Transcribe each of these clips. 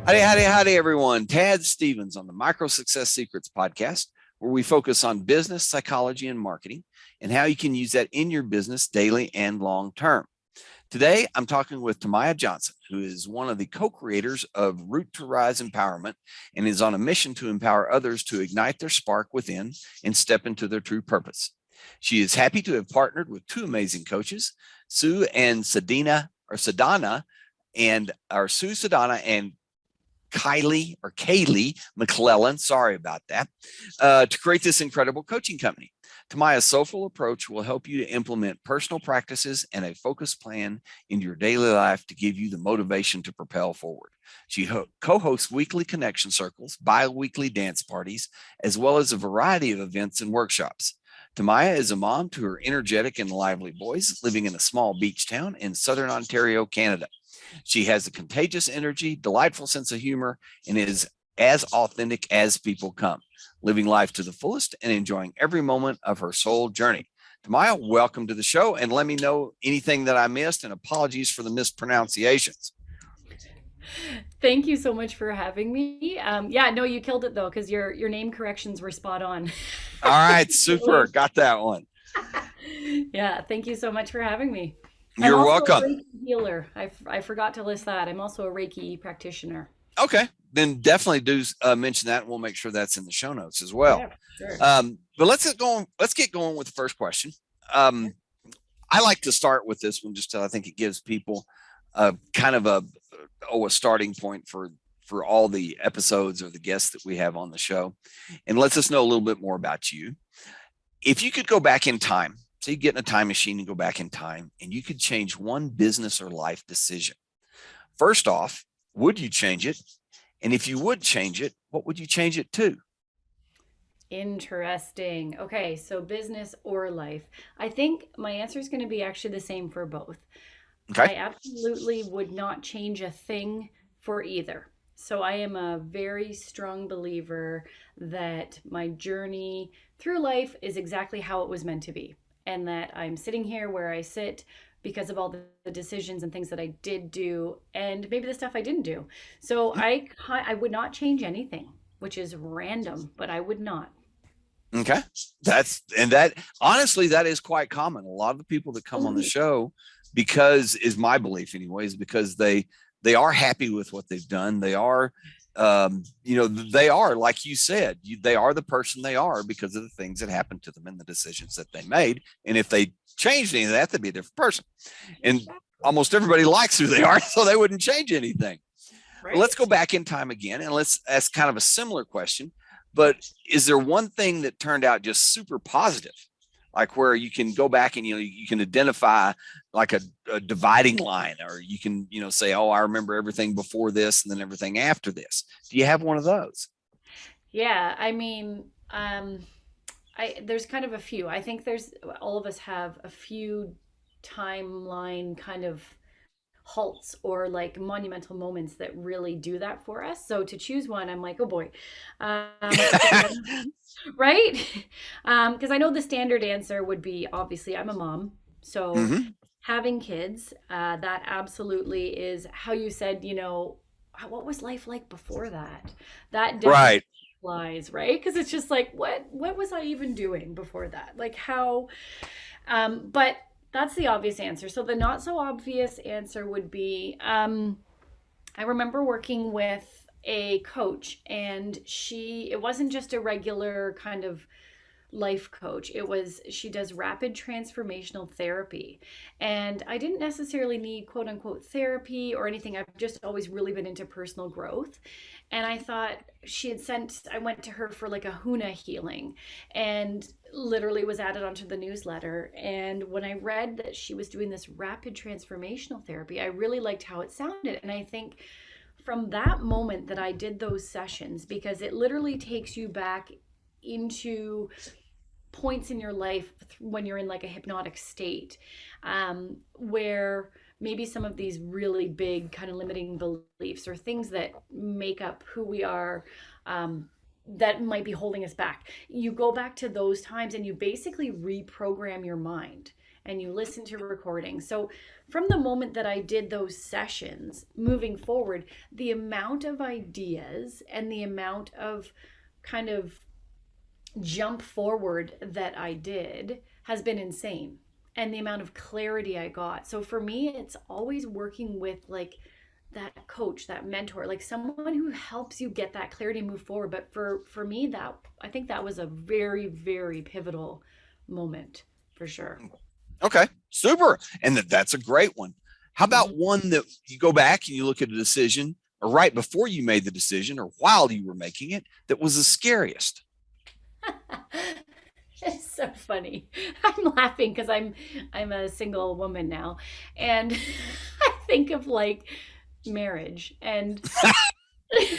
Howdy, everyone. Tad Stevens on the Micro Success Secrets podcast, where we focus on business, psychology, and marketing, and how you can use that in your business daily and long term. Today, I'm talking with Tamiah Johnston, who is one of the co-creators of Root to Rise Empowerment and is on a mission to empower others to ignite their spark within and step into their true purpose. She is happy to have partnered with two amazing coaches, Sue Sadana, and Kaylee McClellan, sorry about that, to create this incredible coaching company. Tamiah's soulful approach will help you to implement personal practices and a focused plan in your daily life to give you the motivation to propel forward. She co-hosts weekly connection circles, bi-weekly dance parties, as well as a variety of events and workshops. Tamiah is a mom to her energetic and lively boys living in a small beach town in southern Ontario, Canada. She has a contagious energy, delightful sense of humor, and is as authentic as people come, living life to the fullest and enjoying every moment of her soul journey. Tamiah, welcome to the show, and let me know anything that I missed, and apologies for the mispronunciations. Thank you so much for having me. Yeah, no, you killed it though, because your name corrections were spot on. All right, super. Got that one. Yeah, thank you so much for having me. I'm You're also a welcome. Reiki healer. I forgot to list that. I'm also a Reiki practitioner. Okay, then definitely do mention that, and we'll make sure that's in the show notes as well. Yeah, sure. But let's get going. Let's get going with the first question. Um, I like to start with this one just because I think it gives people a kind of a starting point for all the episodes or the guests that we have on the show, and lets us know a little bit more about you. If you could go back in time, say you get in a time machine and go back in time, and you could change one business or life decision. First off, would you change it? And if you would change it, what would you change it to? Interesting. Okay, so business or life. I think my answer is going to be actually the same for both. Okay. I absolutely would not change a thing for either. So I am a very strong believer that my journey through life is exactly how it was meant to be. And that I'm sitting here where I sit because of all the decisions and things that I did do and maybe the stuff I didn't do. So I would not change anything, which is random, but I would not. Okay. That honestly, that is quite common. A lot of the people that come on the show, because is my belief anyways, because they are happy with what they've done. They are, they are, like you said, they are the person they are because of the things that happened to them and the decisions that they made. And if they changed any of that, they'd be a different person. And almost everybody likes who they are, so they wouldn't change anything. Right. Let's go back in time again, and let's ask kind of a similar question. But is there one thing that turned out just super positive, like where you can go back and you can identify like a dividing line, or you can say, oh, I remember everything before this and then everything after this? Do you have one of those? Yeah, I mean, there's kind of a few. I think there's all of us have a few timeline kind of halts or like monumental moments that really do that for us. So to choose one, I'm like, oh boy, right? Because I know the standard answer would be obviously I'm a mom, so having kids, that absolutely is how you said, what was life like before that? That definitely Right. applies, right? Because it's just like, what was I even doing before that? Like how, but that's the obvious answer. So the not so obvious answer would be, I remember working with a coach, and it wasn't just a regular kind of life coach. She does rapid transformational therapy. And I didn't necessarily need quote unquote therapy or anything. I've just always really been into personal growth. And I thought I went to her for like a HUNA healing, and literally was added onto the newsletter. And when I read that she was doing this rapid transformational therapy, I really liked how it sounded. And I think from that moment that I did those sessions, because it literally takes you back into points in your life when you're in like a hypnotic state, where maybe some of these really big kind of limiting beliefs or things that make up who we are, that might be holding us back. You go back to those times and you basically reprogram your mind. and you listen to recordings. So from the moment that I did those sessions moving forward, the amount of ideas and the amount of kind of jump forward that I did has been insane. And the amount of clarity I got. So for me, it's always working with like that coach, that mentor, like someone who helps you get that clarity and move forward. But for me, that I think that was a very, very pivotal moment for sure. Okay, super. And that's a great one. How about one that you go back and you look at a decision, or right before you made the decision or while you were making it, that was the scariest? It's so funny. I'm laughing because I'm a single woman now, and I think of like marriage and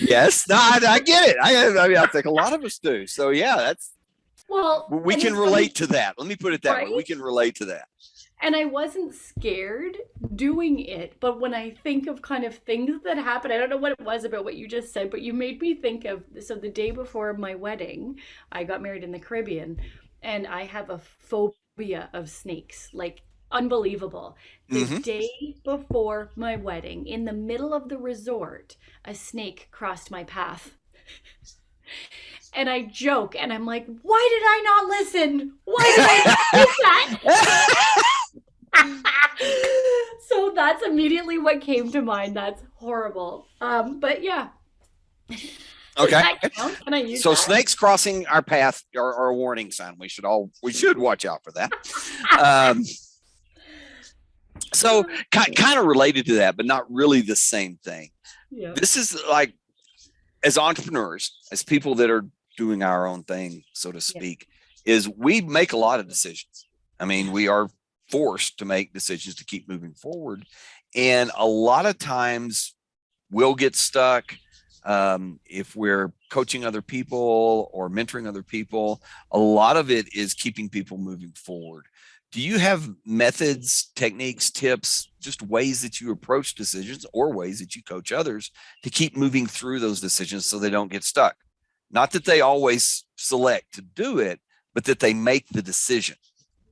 Yes, no, I get it. I mean, I think a lot of us do. So yeah, that's well, we and can it's relate funny, to that. Let me put it that way. We right? can relate to that. And I wasn't scared doing it, but when I think of kind of things that happened, I don't know what it was about what you just said, but you made me think of, so the day before my wedding, I got married in the Caribbean, and I have a phobia of snakes, like unbelievable. The Hmm. day before my wedding, in the middle of the resort, a snake crossed my path. And I joke and I'm like, why did I not listen? Why did I not do that? So that's immediately what came to mind. That's horrible. But yeah, does Okay. that count? Can I use So that? snakes crossing our path are a warning sign. We should watch out for that. Um, so kind of related to that, but not really the same thing. Yeah. This is like, as entrepreneurs, as people that are doing our own thing, so to Yeah. speak, is we make a lot of decisions. I mean, we are forced to make decisions to keep moving forward. And a lot of times we'll get stuck. If we're coaching other people or mentoring other people, a lot of it is keeping people moving forward. Do you have methods, techniques, tips, just ways that you approach decisions or ways that you coach others to keep moving through those decisions so they don't get stuck? Not that they always select to do it, but that they make the decision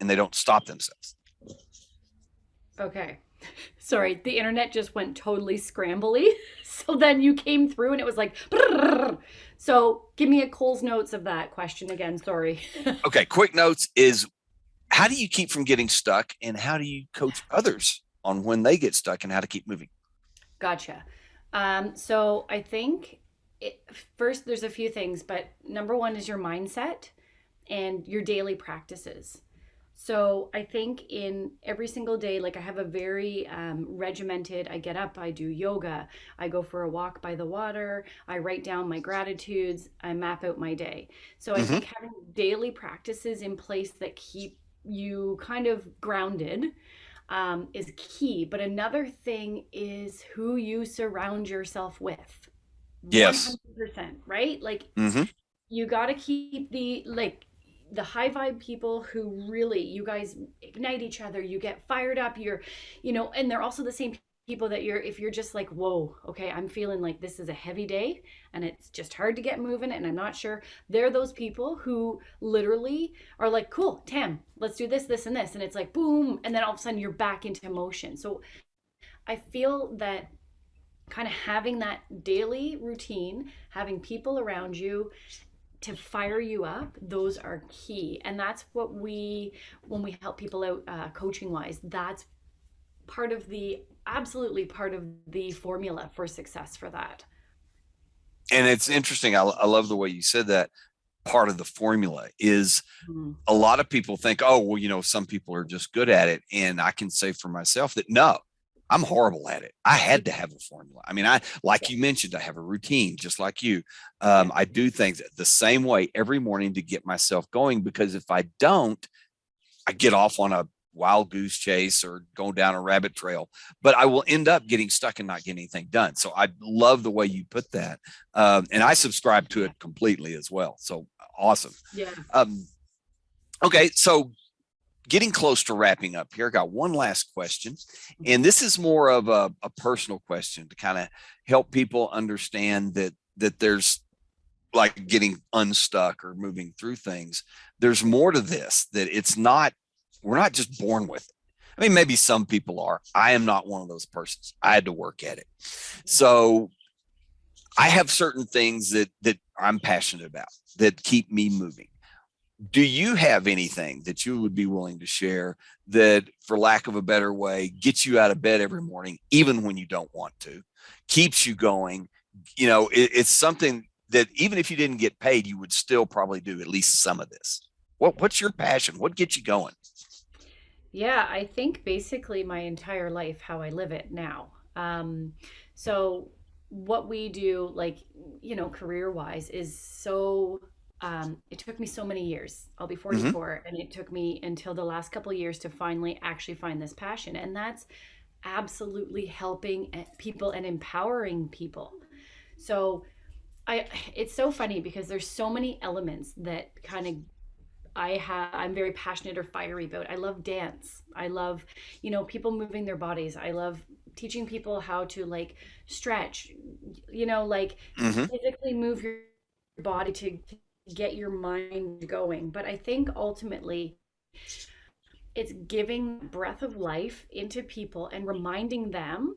and they don't stop themselves. Okay. Sorry, the internet just went totally scrambly. So then you came through and it was like, brrr. So give me a Cole's notes of that question again. Sorry. Okay, quick notes is, how do you keep from getting stuck, and how do you coach others on when they get stuck and how to keep moving? Gotcha. So I think first there's a few things, but number one is your mindset and your daily practices. So I think in every single day, like I have a very regimented, I get up, I do yoga, I go for a walk by the water, I write down my gratitudes, I map out my day. So I Mm-hmm. think having daily practices in place that keep you kind of grounded is key. But another thing is who you surround yourself with. Yes. 100%, right? Like Mm-hmm. you got to keep the high vibe people who really you guys ignite each other, you get fired up, and they're also the same people that if you're just like, whoa, okay, I'm feeling like this is a heavy day and it's just hard to get moving and I'm not sure. They're those people who literally are like, cool, Tam, let's do this, this, and this. And it's like, boom. And then all of a sudden you're back into motion. So I feel that kind of having that daily routine, having people around you to fire you up, those are key. And that's what when we help people out coaching wise, that's absolutely part of the formula for success for that. And it's interesting. I love the way you said that. Part of the formula is, Mhm. a lot of people think, oh, well, some people are just good at it. And I can say for myself that no, I'm horrible at it. I had to have a formula. I mean, like you mentioned, I have a routine just like you. Yeah. I do things the same way every morning to get myself going, because if I don't, I get off on a wild goose chase or go down a rabbit trail, but I will end up getting stuck and not getting anything done. So I love the way you put that. And I subscribe to it completely as well. So awesome. Yeah. Um, okay. So getting close to wrapping up here, I got one last question. And this is more of a personal question to kind of help people understand that there's, like, getting unstuck or moving through things. There's more to this, that we're not just born with I mean, maybe some people are. I am not one of those persons. I had to work at it. So I have certain things that I'm passionate about that keep me moving. Do you have anything that you would be willing to share that, for lack of a better way, gets you out of bed every morning, even when you don't want to, keeps you going? It's something that even if you didn't get paid, you would still probably do at least some of this. What's your passion? What gets you going? Yeah, I think basically my entire life, how I live it now. So what we do, like, career wise, is so, it took me so many years. I'll be Mm-hmm. 44, and it took me until the last couple of years to finally actually find this passion. And that's absolutely helping people and empowering people. So it's so funny because there's so many elements that kind of I'm very passionate or fiery about. I love dance. I love, people moving their bodies. I love teaching people how to like stretch, like Mm-hmm. physically move your body to get your mind going. But I think ultimately it's giving breath of life into people and reminding them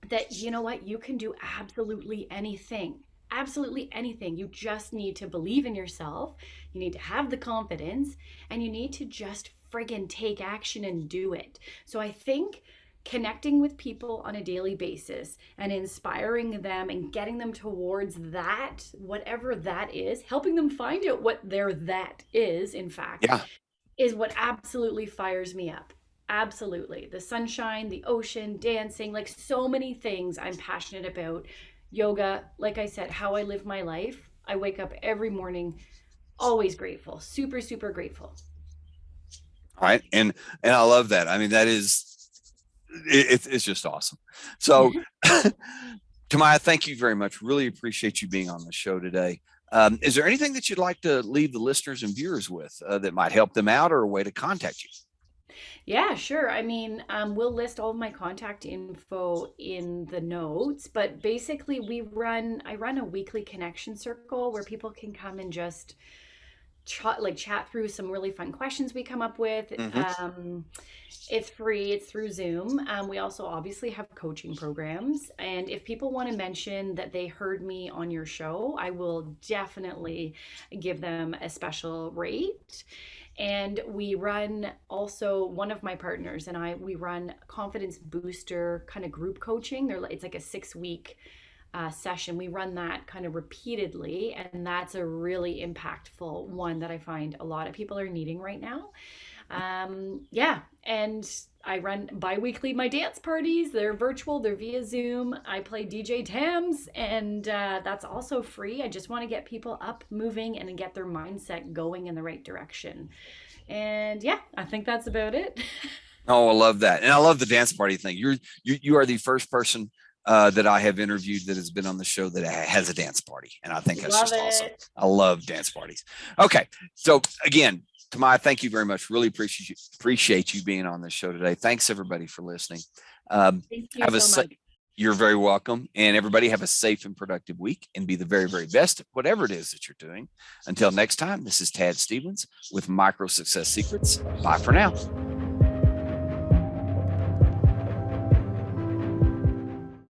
that, you know what, you can do absolutely anything. Absolutely anything. You just need to believe in yourself. You need to have the confidence, and you need to just friggin' take action and do it. So I think connecting with people on a daily basis and inspiring them and getting them towards that, whatever that is, helping them find out what their that is, in fact, Yeah. is what absolutely fires me up. Absolutely. The sunshine, the ocean, dancing, like so many things I'm passionate about. Yoga, like I said, how I live my life. I wake up every morning always grateful, super, super grateful. All right. And I love that. I mean, that is it's just awesome. So Tamiah, thank you very much. Really appreciate you being on the show today. Is there anything that you'd like to leave the listeners and viewers with that might help them out, or a way to contact you? Yeah, sure. I mean, we'll list all of my contact info in the notes, but basically I run a weekly connection circle where people can come and just chat through some really fun questions we come up with. Mm-hmm. It's free. It's through Zoom. We also obviously have coaching programs, and if people want to mention that they heard me on your show, I will definitely give them a special rate. And we run also, one of my partners and we run confidence booster kind of group coaching. It's like a 6 week session. We run that kind of repeatedly, and that's a really impactful one that I find a lot of people are needing right now. Yeah, and I run bi-weekly my dance parties. They're virtual, they're via Zoom. I play DJ Tams, and that's also free. I just want to get people up, moving, and get their mindset going in the right direction. And yeah, I think that's about it. Oh, I love that, and I love the dance party thing. You are the first person that I have interviewed that has been on the show that has a dance party, and I think that's Love just awesome. it. I love dance parties. Okay, so again, Tamiah, thank you very much. Really appreciate you being on the show today. Thanks everybody for listening. Thank you Have a so much. You're very welcome, and everybody have a safe and productive week, and be the very, very best at whatever it is that you're doing. Until next time, this is Tad Stevens with Micro Success Secrets. Bye for now.